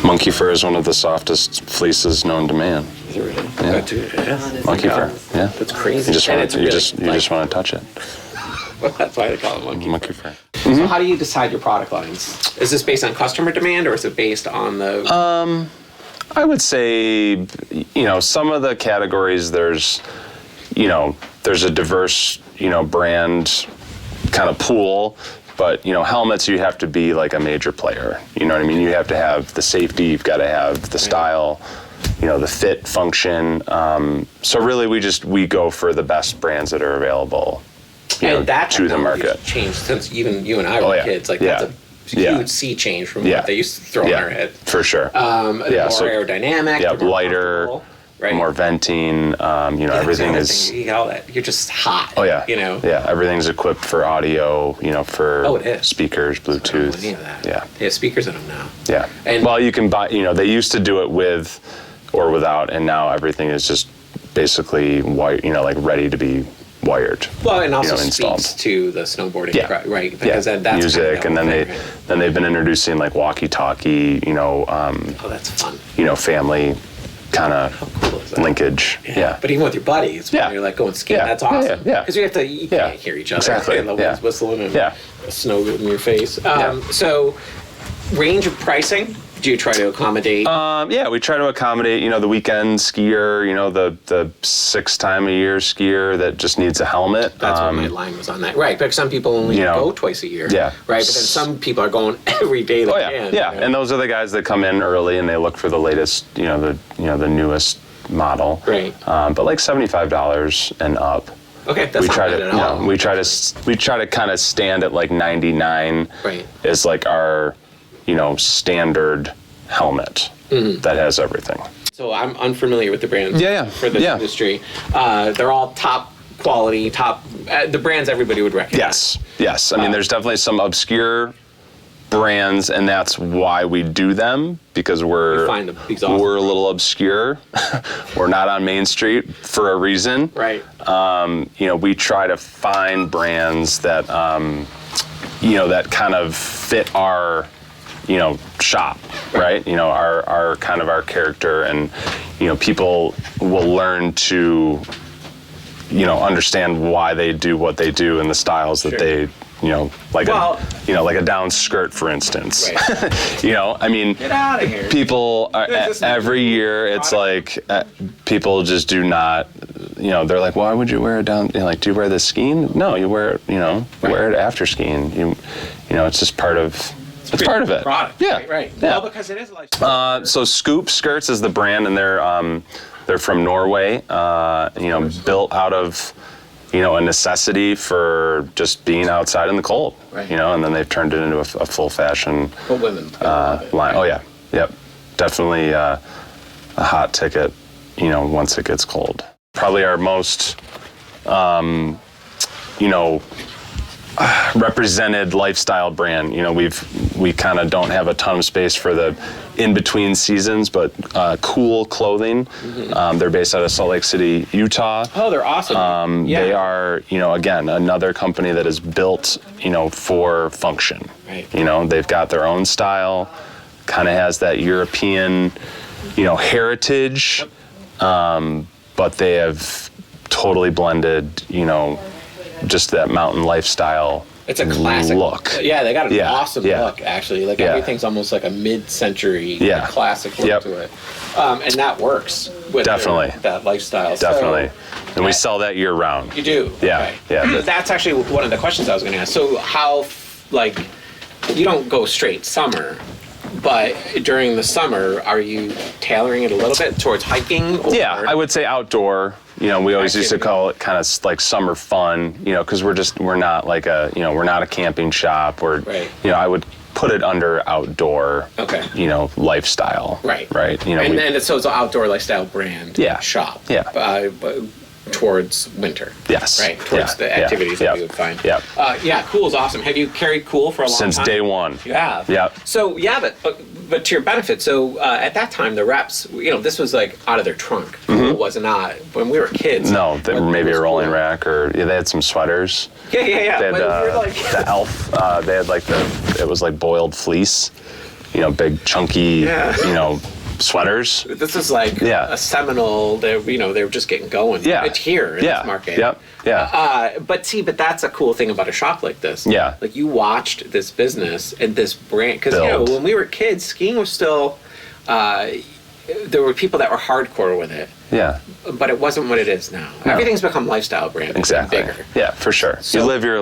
Monkey fur is one of the softest fleeces known to man. Is it really? Yeah. Dude, Monkey fur. Yeah. That's crazy. You just And want it's to, really just want to touch it. Well, that's why they call it monkey fur. So how do you decide your product lines? Is this based on customer demand, or is it based on the... I would say, some of the categories there's a diverse, brand kind of pool, but, helmets, you have to be like a major player. You know what I mean? You have to have the safety, you've got to have the style, the fit, function. So really we go for the best brands that are available, that to the market. Changed since even you and I were kids. Like that's a huge sea change from what they used to throw in our head. For sure. More aerodynamic. More lighter. Right. More venting, everything is... You got all that. You're just hot. Oh, yeah. Yeah, everything's equipped for audio, for it is. Speakers, Bluetooth. Any of that. Yeah. They have speakers in them now. Yeah. And you can buy, they used to do it with or without, and now everything is just basically, ready to be wired. Well, and also installed. Speaks to the snowboarding, right? Because that's music, kind of then they've been introducing like walkie-talkie, that's fun. Family kind of linkage. Yeah. But even with your buddies, when you're like going skiing, that's awesome. Yeah. Because you can't hear each other. Exactly. And the wind's whistling and the snow in your face. So, range of pricing. Do you try to accommodate? We try to accommodate, the weekend skier, the 6 time a year skier that just needs a helmet. That's what my line was on that. Right, because some people only go twice a year. Yeah. Right, but then some people are going every day they can. Yeah, and those are the guys that come in early and they look for the latest, the newest model. Right. But like $75 and up. Okay, that's not bad at all. We try to kind of stand at like 99. Right. Is like our standard helmet that has everything. So I'm unfamiliar with the brands for this industry. They're all top quality, the brands everybody would recognize. Yes. I mean, there's definitely some obscure brands, and that's why we do them, because we're a little obscure. We're not on Main Street for a reason. Right. We try to find brands that, that kind of fit our shop, right? Our kind of our character, and people will learn to understand why they do what they do and the styles that they like a down skirt, for instance. Right. I mean, get out of here. People every year it's like people just do not. They're like, why would you wear it down? Do you wear this skiing? No, you wear it. Wear it after skiing. It's just part of. It's part of it. Product. Yeah. Right. Yeah. Well, because it is a lifestyle. So Scoop Skirts is the brand, and they're from Norway. Built out of a necessity for just being outside in the cold. Right. And then they've turned it into a full fashion women line. Right? Oh yeah. Yep. Definitely a hot ticket. Once it gets cold. Probably our most represented lifestyle brand. We kind of don't have a ton of space for the in-between seasons, but Cool Clothing. They're based out of Salt Lake City, Utah. Oh, they're awesome. They are, again, another company that is built, for function. Right. They've got their own style, kind of has that European, heritage, but they have totally blended, just that mountain lifestyle. It's a classic look. Yeah, they got an awesome look, actually. Like everything's almost like a mid-century classic look to it. And that works with that lifestyle. Definitely. So, and we sell that year round. You do? Yeah. Okay. Yeah. That's actually one of the questions I was going to ask. So how, you don't go straight summer, but during the summer, are you tailoring it a little bit towards hiking? Or I would say outdoor. We always used to call it kind of like summer fun, because we're not like we're not a camping shop. I would put it under outdoor, lifestyle. Right. Right. So it's an outdoor lifestyle brand shop. Yeah. But towards winter. Yes. Right. Towards the activities that you would find. Yeah. Cool is awesome. Have you carried Cool for a long time? Since day one. You have. Yeah. So but to your benefit, so at that time the reps, this was like out of their trunk. Cool was not when we were kids. No, maybe a rolling rack, or they had some sweaters. Yeah. They had the elf. They had it was like boiled fleece. big chunky, Yeah. sweaters. This is like Yeah. a seminal. They were just getting going. Yeah. It's here in this market. Yep. Yeah. But that's a cool thing about a shop like this. Yeah. Like you watched this business and this brand, because Build. when we were kids, skiing was still. There were people that were hardcore with it, Yeah. but it wasn't what it is now. No. Everything's become lifestyle brand. Exactly. Bigger. Yeah, for sure. So- you live your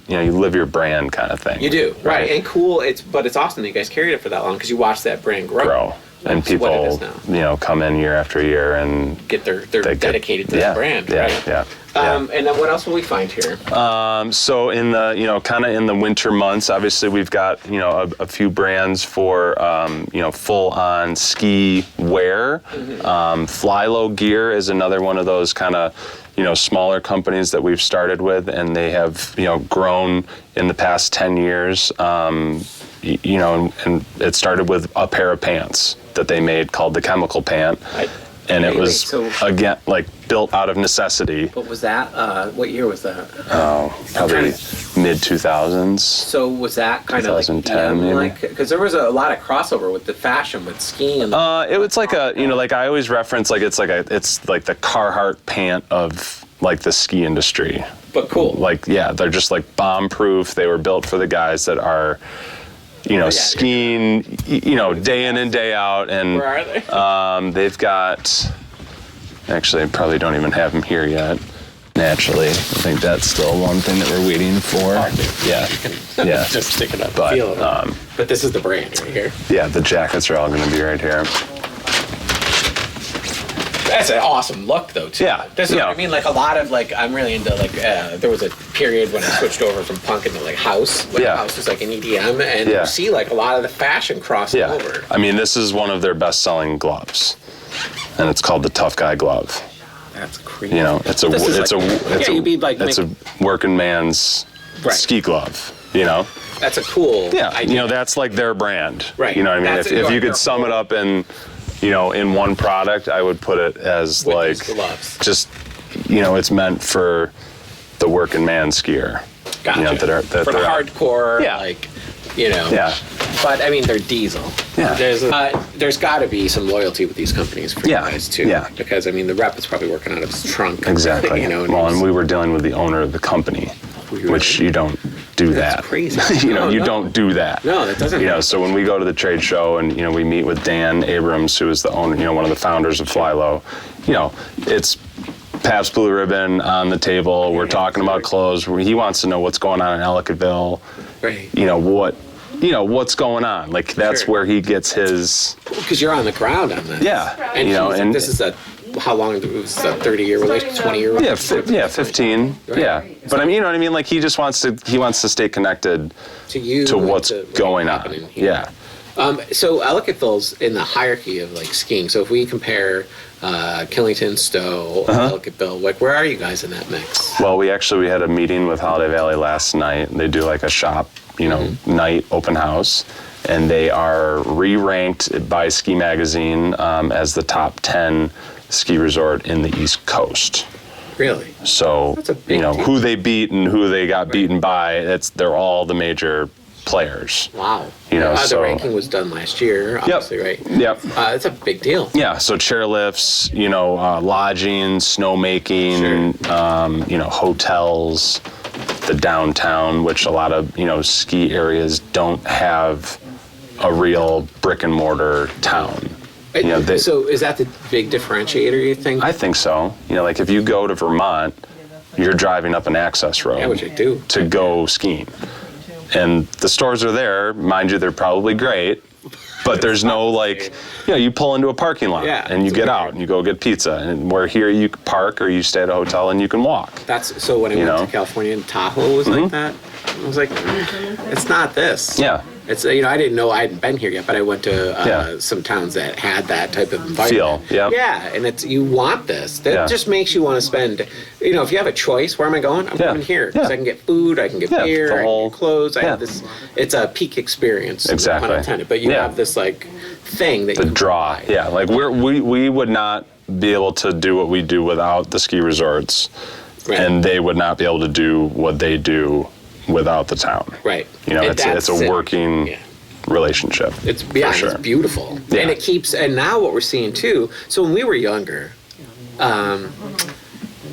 you live your brand kind of thing. You do, right? Right. And cool. But it's awesome that you guys carried it for that long because you watched that brand grow. And That's what it is people, now. come in year after year and They're they get- dedicated to yeah, the brand, yeah, right? Yeah. And then what else will we find here? So in the kind of in the winter months, obviously we've got a few brands for full on ski wear. Flylow Gear is another one of those kind of smaller companies that we've started with, and they have grown in the past 10 years. And it started with a pair of pants that they made called the Chemical Pant. And it was, so- again, like built out of necessity. What was that? What year was that? Oh, probably mid 2000s. So was that kind of 2010 maybe? like because there was a lot of crossover with the fashion with skiing and It was like like I always reference it's like the Carhartt pant of like the ski industry. but cool. Like they're just like bomb proof. They were built for the guys that are skiing day in and day out. And Where are they? they've got, actually, I probably don't even have them here yet. Naturally, I think that's still one thing that we're waiting for. Yeah. Just stick it up. But, Feel it. But this is the brand right here. Yeah, the jackets are all going to be right here. That's an awesome look, though, too. Yeah, This is yeah. what I mean. Like, a lot of, like, I'm really into, like, there was a period when I switched over from punk into, like, house. When Yeah. house was, like, an EDM. And Yeah. you see, like, a lot of the fashion crossing Yeah, over. I mean, this is one of their best-selling gloves, and it's called the Tough Guy glove. That's crazy. It's a This is it's like- a it's yeah, you'd be, like, it's a working man's Right. ski glove. That's a cool Yeah, idea. that's like their brand. Right. You know what I mean? That's If like you their could sum it whole- up in one product, I would put it as With like these gloves. just it's meant for the working man skier. Gotcha. That For the they're out. hardcore, Yeah. like, Yeah. But I mean, they're diesel. Yeah. There's got to be some loyalty with these companies for Yeah. you guys too. Yeah. Because I mean, the rep is probably working out of his trunk. Exactly. And Well, and he's- we were dealing with the owner of the company, Really? which you don't do That's that. crazy. you No, don't do that. No, that doesn't happen. So when we go to the trade show and we meet with Dan Abrams, who is the owner, one of the founders of Flylow, it's Pabst Blue Ribbon on the table. We're talking about clothes. He wants to know what's going on in Ellicottville. Right. What's going on. Like that's Sure. where he gets his. Because you're on the ground on this. Yeah. And, and this is how long? It was a 30-year relationship, 20-year Yeah, relationship? 15. Right. Yeah, but I mean, you know what I mean. Like he just wants to stay connected To you. to and what's what's going on. happening here. Yeah, So Ellicottville's in the hierarchy of like skiing. So if we compare Killington, Stowe, Ellicottville, like where are you guys in that mix? well, we had a meeting with Holiday Valley last night. They do like a shop, night open house, and they are re-ranked by Ski Magazine as the top 10 ski resort in the East Coast. Really? So That's a big deal. who they beat and who they got beaten by. They're all the major players. Wow. The The ranking was done last year, obviously, right? Yep. It's a big deal. Yeah, so chairlifts, lodging, snowmaking, hotels, the downtown, which a lot of, ski areas don't have a real brick and mortar town. So is that the big differentiator, you think? I think so. Like if you go to Vermont, you're driving up an access road Yeah, which I do. to go skiing. And the stores are there, mind you, they're probably great, but there's no like, you pull into a parking lot Yeah, and you it's get weird. out and you go get pizza. And where here you park or you stay at a hotel and you can walk. That's so when I went to California and Tahoe was like that. I was like, it's not this. Yeah. It's I didn't know I hadn't been here yet, but I went to Yeah. some towns that had that type of environment. Feel, yep. Yeah, and it's you want this. That Yeah. just makes you want to spend. If you have a choice, where am I going? I'm Yeah. coming here because Yeah. I can get food, I can get Yeah, beer, the I can whole- get clothes. I yeah. have this. It's a peak experience. Exactly. Pun intended. But you Yeah. have this like thing that The you draw. provide. Yeah. Like we would not be able to do what we do without the ski resorts. Right. And they would not be able to do what they do without the town. Right. You know, And it's that's a it. working Yeah. relationship. It's for sure. it's beautiful, Yeah. and it keeps. And now what we're seeing too. So when we were younger,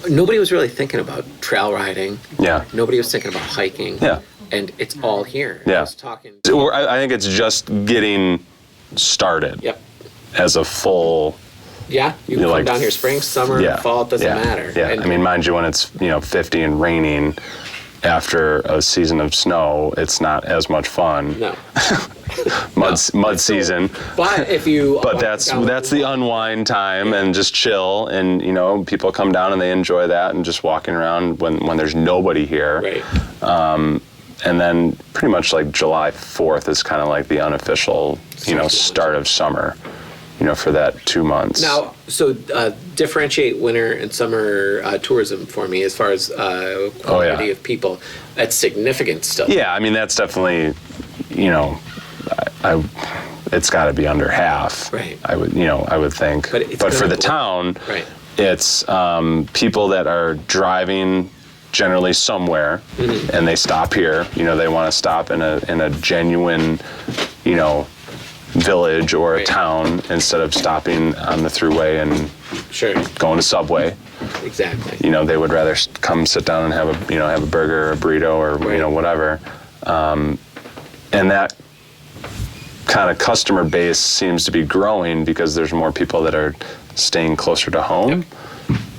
nobody was really thinking about trail riding. Yeah. Nobody was thinking about hiking. Yeah. And it's all here. Yeah. I was talking. I think it's just getting started Yep. as a full. Yeah. You can come like, down here spring, summer, Yeah. fall. It doesn't yeah. matter. Yeah. And I mean, mind you, when it's 50 and raining after a season of snow, it's not as much fun. no. Mud season. But if you. But that's the unwind time and just chill, and people come down and they enjoy that and just walking around when there's nobody here. Right. And then pretty much like July 4th is kind of like the unofficial start of summer, for that 2 months. Now, so differentiate winter and summer tourism for me as far as quantity of people. That's significant still. Yeah, I mean that's definitely, it's got to be under half. Right. I would think. But for the town, right. it's people that are driving generally somewhere, and they stop here. They want to stop in a genuine, village or a town instead of stopping on the throughway and Sure. going to Subway. Exactly. They would rather come sit down and have a burger or a burrito or whatever. And that kind of customer base seems to be growing because there's more people that are staying closer to home. Yep.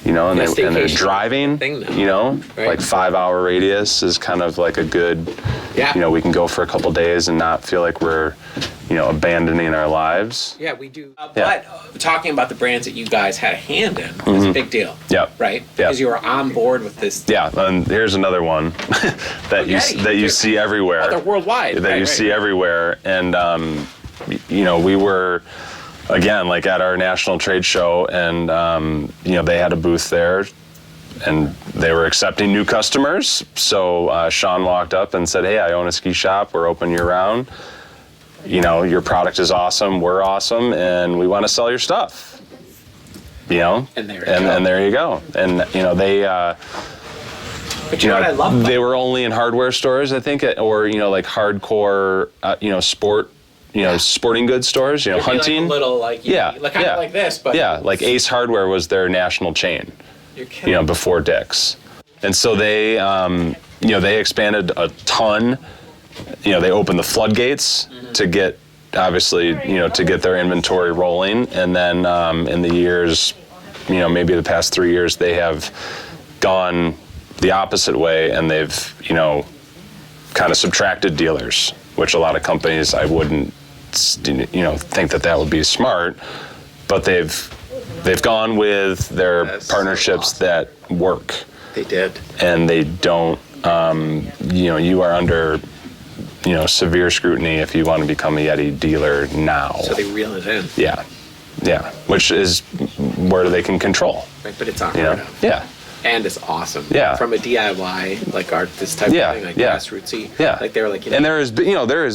And they're staycation driving. thing now. Right. Like 5-hour radius is kind of like a good. Yeah. We can go for a couple days and not feel like we're, abandoning our lives. Yeah, we do. But talking about the brands that you guys had a hand in is a big deal. Yeah. Right? Yeah. Because you were on board with this. Yeah, and here's another one that you see everywhere. Oh, they're worldwide. That you see everywhere, and we were. Again, like at our national trade show, and they had a booth there, and they were accepting new customers. So Sean walked up and said, "Hey, I own a ski shop. We're open year round. Your product is awesome. We're awesome, and we want to sell your stuff." And there you go. And they. But what I love about they were only in hardware stores, I think, or like hardcore, sport. Sporting goods stores, hunting. Like a little kind of like this, but like Ace Hardware was their national chain. You're kidding. Before Dick's, and so they, they expanded a ton. They opened the floodgates to get, obviously, to get their inventory rolling, and then in the years, maybe the past 3 years, they have gone the opposite way, and they've, kind of subtracted dealers, which a lot of companies I wouldn't. Think that would be smart, but they've gone with their partnerships that work. They did, and they don't. You are under, severe scrutiny if you want to become a Yeti dealer now. So they reel it in. Yeah, which is where they can control. Right, but it's unheard of. Yeah. And it's awesome. Yeah. From a DIY, like art, this type of thing, like grassrootsy. Yeah. Like they were like, and they're as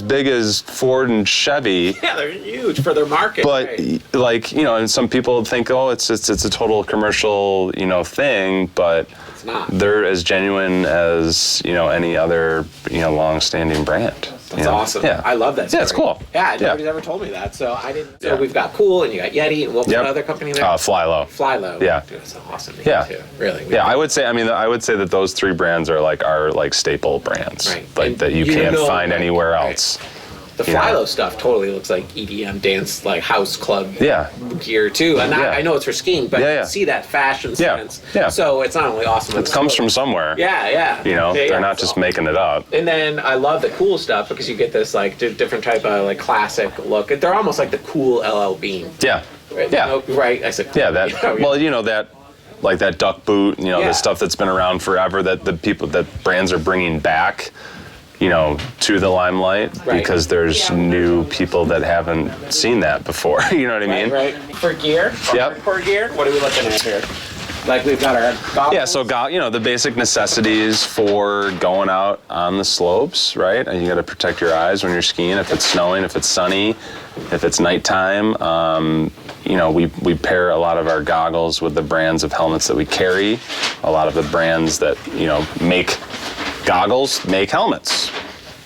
big as Ford and Chevy. Yeah, they're huge for their market. But right. And some people think, it's a total commercial, thing, but it's not. They're as genuine as, any other, long-standing brand. That's awesome. Yeah. I love that story. Yeah, it's cool. Yeah, nobody's ever told me that, so I didn't. So we've got Cool, and you got Yeti, and what was another company there? Flylow. Flylow. Yeah. Dude, that's an awesome name, Yeah. too. Really. Yeah, I would say that those three brands are our staple brands. Right. Like And that you can't find anywhere else. The Flylow stuff totally looks like EDM dance, like house club gear too. And I know it's for skiing, but you see that fashion sense. Yeah. So it's not only awesome. It comes from somewhere. Yeah. They're not just making it up. And then I love the Cool stuff because you get this different type of classic look. They're almost like the Cool LL Bean. Yeah. Right? Yeah. Right. I said. Cool. Yeah. That. Well, that. Like that duck boot, the stuff that's been around forever that that brands are bringing back. To the limelight because there's new people that haven't seen that before. You know what I mean? Right. For gear? For gear? What are we looking at here? Like we've got our goggles? Yeah, so the basic necessities for going out on the slopes, right? And you got to protect your eyes when you're skiing. If it's snowing, if it's sunny, if it's nighttime. We pair a lot of our goggles with the brands of helmets that we carry. A lot of the brands that make goggles make helmets.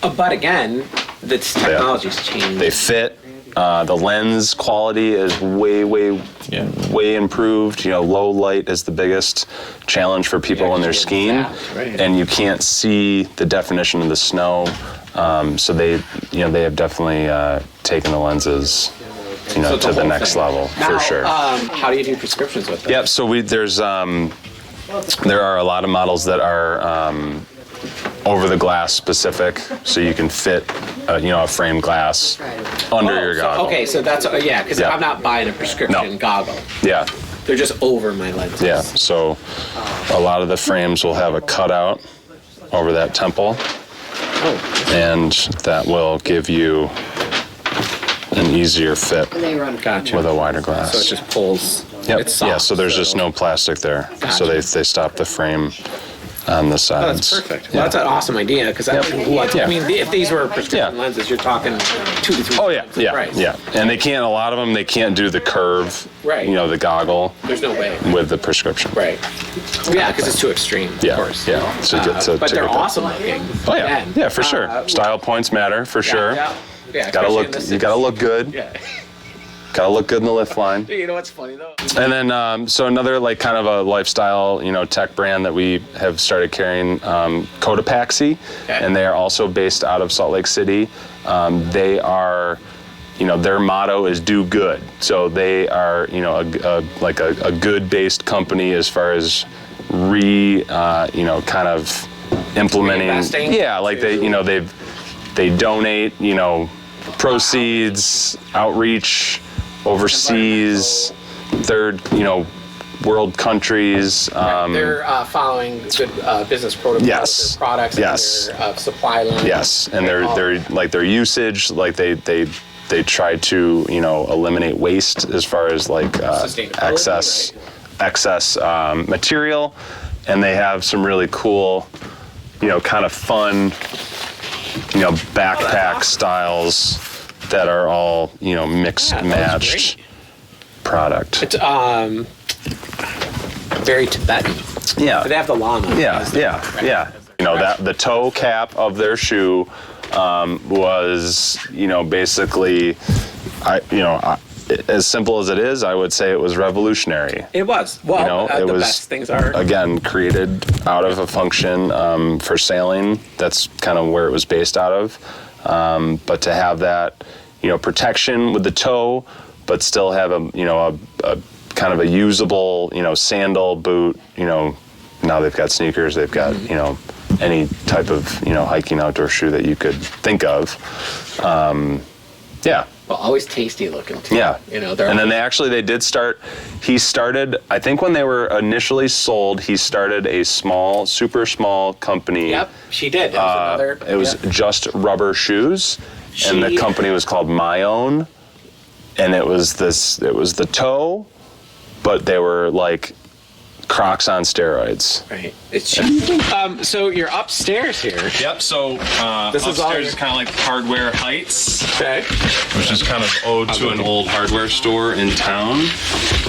But again, this technology's changed. They fit. The lens quality is way improved. Low light is the biggest challenge for people when they're skiing, and you can't see the definition of the snow. So they have definitely taken the lenses, to the next level for sure. How do you do prescriptions with them? Yep. So there are a lot of models that are over the glass specific, so you can fit a frame glass under your goggle. Okay, so that's because I'm not buying a prescription goggle. Yeah. They're just over my lenses. Yeah. So a lot of the frames will have a cutout over that temple, and that will give you an easier fit with a wider glass. So it just pulls. Yep. It's soft, so there's just no plastic there. Gotcha. So they stop the frame on the sides. Oh, that's perfect. Well, that's an awesome idea because I mean, if these were prescription lenses, you're talking 2 to 3 times the price. Yeah. And a lot of them, they can't do the curve, the goggle. There's no way. With the prescription. Right. Yeah, because it's too extreme, of course. Yeah. So but they're awesome looking. Oh, yeah. Again. Yeah, for sure. Style points matter, for sure. Yeah. You gotta look good. Yeah. Gotta look good in the lift line. You know what's funny though? And then, so another kind of a lifestyle, tech brand that we have started carrying, Cotopaxi, and they are also based out of Salt Lake City. They are, their motto is do good. So they are, a good-based company as far as kind of implementing. Yeah, like they donate, proceeds, outreach overseas, third, world countries. They're following good business protocols. Yes. Their products. Yes. And their supply line. Yes, and their usage, they try to eliminate waste as far as excess material, and they have some really cool, kind of fun, backpack styles that are all mixed matched product. It's very Tibetan. Yeah. But they have the llama. Yeah. That the toe cap of their shoe was basically as simple as it is, I would say it was revolutionary. It was. Well, it the was, best things are. Again, created out of a function for sailing. That's kind of where it was based out of. But to have that, protection with the toe, but still have a kind of a usable, sandal, boot, now they've got sneakers, they've got, any type of, hiking outdoor shoe that you could think of. Well, always tasty looking too. Yeah. And then he started, I think when they were initially sold, he started a super small company. Yep, she did. It was just rubber shoes, and the company was called My Own, and it was the toe, but they were like Crocs on steroids. Right. So you're upstairs here. Yep. So this upstairs is kind of like Hardware Heights. Okay. Which is kind of ode to an old hardware store in town,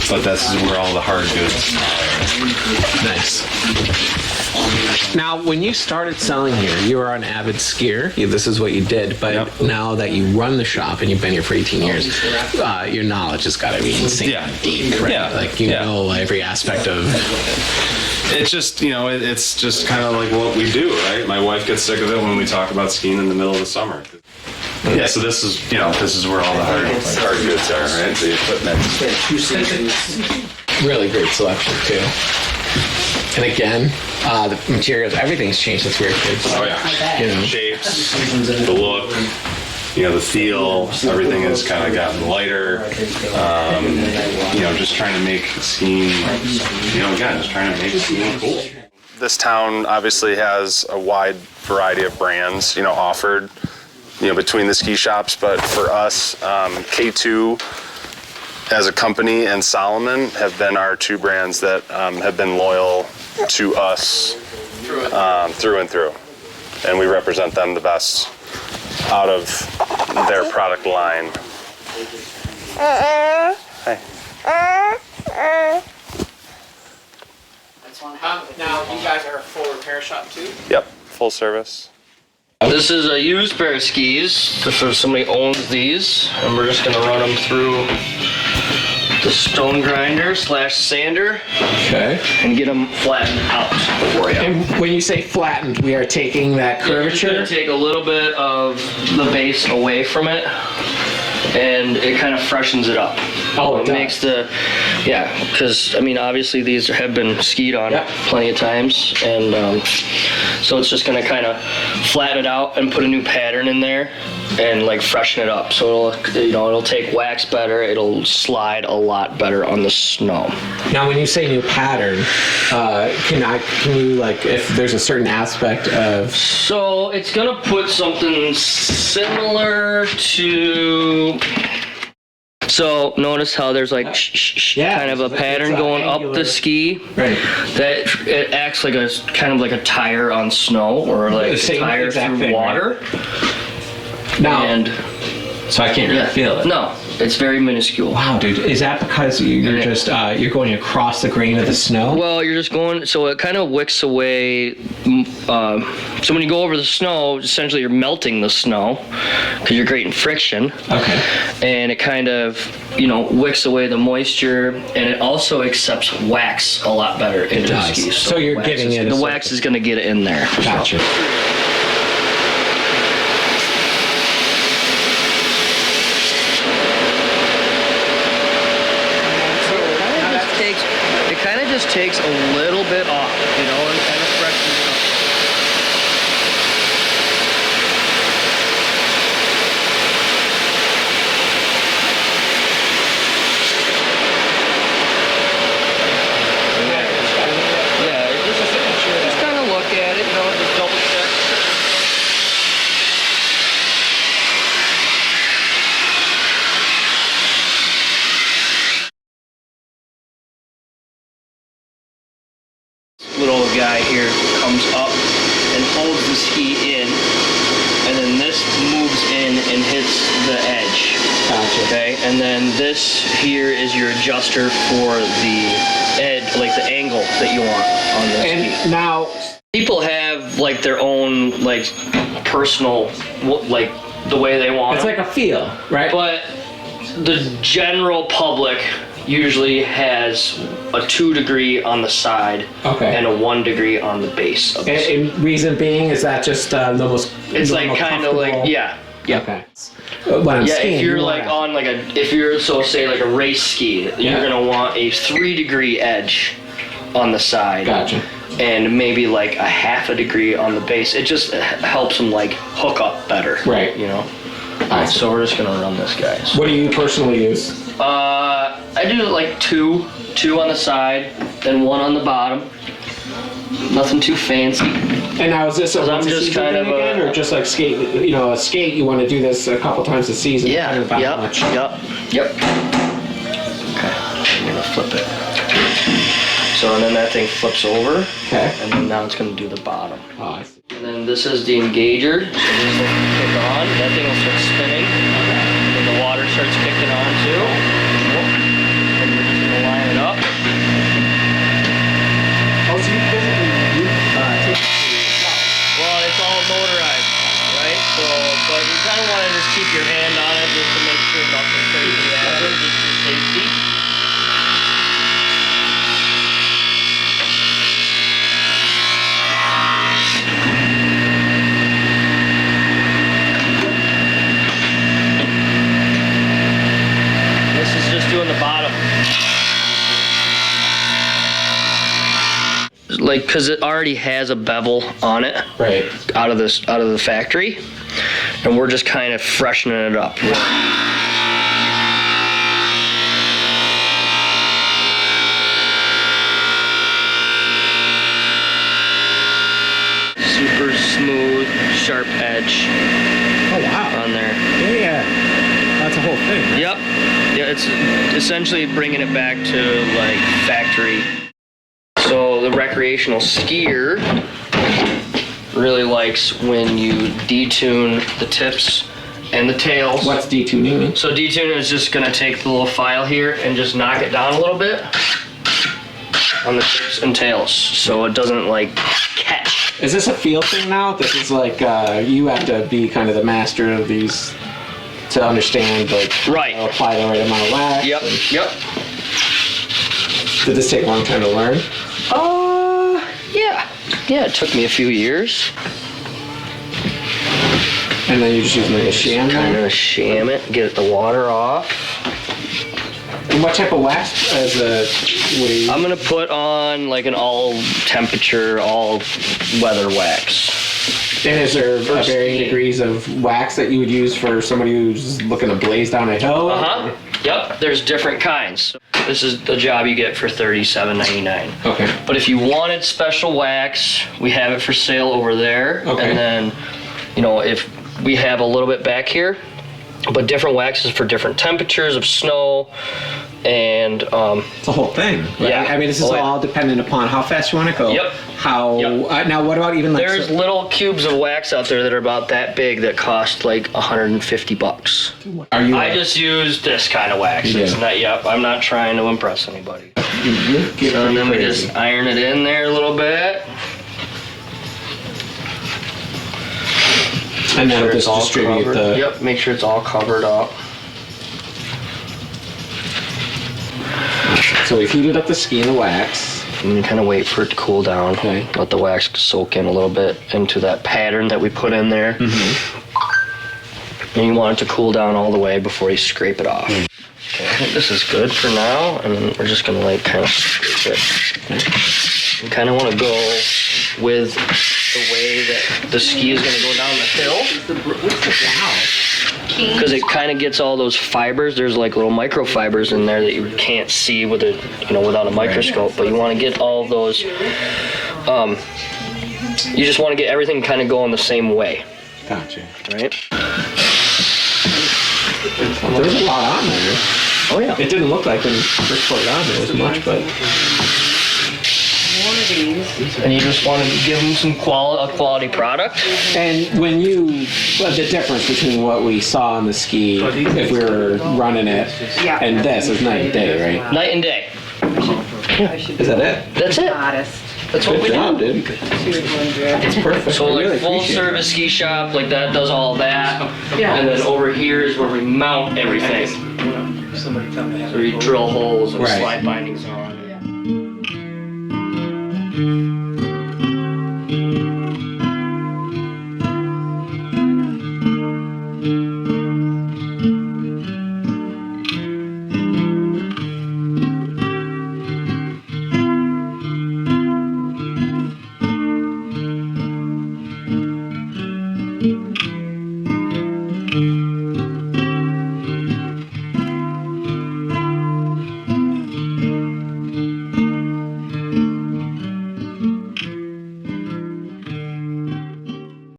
but this is where all the hard goods are. Nice. Now, when you started selling here, you were an avid skier. This is what you did. But now that you run the shop and you've been here for 18 years, your knowledge has got to be insane deep, right? Yeah. Like you know every aspect of. It's just it's just kind of like what we do, right? My wife gets sick of it when we talk about skiing in the middle of the summer. Yeah, so this is where all the hard goods are, right? The equipment. Really great selection too. And again, the materials, everything's changed since we were kids. Oh yeah, shapes, the look, the feel, everything has kind of gotten lighter. Just trying to make skiing, just trying to make skiing cool. This town obviously has a wide variety of brands, offered, between the ski shops. But for us, K2 as a company and Solomon have been our two brands that have been loyal to us through and through. And we represent them the best out of their product line. Hey. Now, you guys are a full repair shop too? Yep, full service. This is a used pair of skis. If somebody owns these, and we're just gonna run them through the stone grinder / sander. Okay. And get them flattened out for you. And when you say flattened, we are taking that You're just curvature. gonna take a little bit of the base away from it, and it kind of freshens it up. Oh, it makes the, yeah, because I mean, obviously these have been skied on plenty of times, and so it's just gonna kind of flatten it out and put a new pattern in there, and like freshen it up. So it'll take wax better. It'll slide a lot better on the snow. Now, when you say new pattern, can you like, if there's a certain aspect of? So it's gonna put something similar to. So notice how there's like kind of a pattern going up the ski. Right. That it acts like a kind of like a tire on snow, or like a tire through water. Right? Now, and so I can't really feel it. No, it's very minuscule. Wow, dude, is that because you're just you're going across the grain of the snow? Well, you're just going, so it kind of wicks away. So when you go over the snow, essentially you're melting the snow because you're creating friction. Okay. And it kind of, wicks away the moisture, and it also accepts wax a lot better into the skis. So you're getting it. The wax is going to get it in there. Gotcha. It kind of just takes a little bit off, and kind of freshens it up. Yeah, just kind of look at it, just double check. Little guy here comes up and holds the ski in, and then this moves in and hits the edge. Gotcha. Okay, and then this here is your adjuster for the edge, like the angle that you want on the ski. And now, people have like their own like personal, like the way they want. It's them. like a feel, right? But the general public usually has a 2 degree on the side and a 1 degree on the base of the ski. And reason being, is that just the most? It's like kind of like yeah. Okay. When I'm skiing, if you're like on like if you're say like a race ski, you're gonna want a 3 degree edge on the side. Gotcha. And maybe like a 1/2 degree on the base. It just helps them like hook up better. Right. Alright, so we're just gonna run this, guys. What do you personally use? I do like two on the side, then 1 on the bottom. Nothing too fancy. And now is this a once a just season kind thing of again, or just like skate? A skate, you want to do this a couple times a season. Yeah. Kind of about how much. Yep. Okay. I'm gonna flip it. So and then that thing flips over. Okay. And then now it's gonna do the bottom. Oh, I see. And then this is the engager. So this will kick on. That thing will start spinning. And then the water starts kicking on too. And we're just gonna line it up. Oh, so you physically take it to yourself. Well, it's all motorized, right? So, but you kind of want to just keep your hand on it just to make sure nothing crazy happens, just for safety. This is just doing the bottom. Like, because it already has a bevel on it, Right. out of the factory, and we're just kind of freshening it up. Super smooth, sharp edge Oh wow. on there. Yeah. That's a whole thing. Right? Yep. Yeah, it's essentially bringing it back to like factory. So the recreational skier really likes when you detune the tips and the tails. What's detuning mean? So detune is just gonna take the little file here and just knock it down a little bit. on the tips and tails, so it doesn't like catch. Is this a feel thing now? This is like you have to be kind of the master of these to understand, like, Right. apply the right amount of wax. Yep. Yep. Did this take a long time to learn? Yeah. Yeah, it took me a few years. And then you just use like a sham Kind there? of sham it, get the water off. And what type of wax as a I'm gonna put on like an all temperature, all weather wax. And is there First varying thing. degrees of wax that you would use for somebody who's looking to blaze down a hill? Uh-huh. Yep, there's different kinds. This is the job you get for $37.99. Okay. But if you wanted special wax, we have it for sale over there. Okay. And then, you know, if we have a little bit back here, but different waxes for different temperatures of snow and It's a whole thing. Right? Yeah. I mean, this is Oh, yeah. all dependent upon how fast you want to go. Yep. How Yep. now? What about even like? there's little cubes of wax out there that are about that big that cost like $150. Are you? I just use this kind of wax. It's Yeah. not, yep, I'm not trying to impress anybody. Get So, and then we crazy. just iron it in there a little bit. and then Sure just distribute covered. the. Yep, make sure it's all covered up. So we've heated up the ski and the wax. And you kind of wait for it to cool down. Okay. Let the wax soak in a little bit into that pattern that we put in there. And you want it to cool down all the way before you scrape it off. Okay, I think this is good for now, and then we're just gonna like kind of scrape it. You kind of want to go with the way that the ski is gonna go down the hill. Because it kind of gets all those fibers. There's like little microfibers in there that you can't see with a, you know, without a microscope. But you want to get all those. You just want to get everything kind of going the same way, Gotcha. right? There's a lot on there. Oh yeah. It didn't look like when you first put it on there as much, but One of these. And you just want to give them some quality product. and when you the difference between what we on the ski if we were running it Yeah. and this is night and day, right? Night and day. Is that it? That's it. Modest. That's what Good we job, do. dude. 200. It's perfect. So I like really full appreciate it. service ski shop, like that does all that. Yeah. And then over here is where we mount everything. So you drill holes and Right. slide bindings on.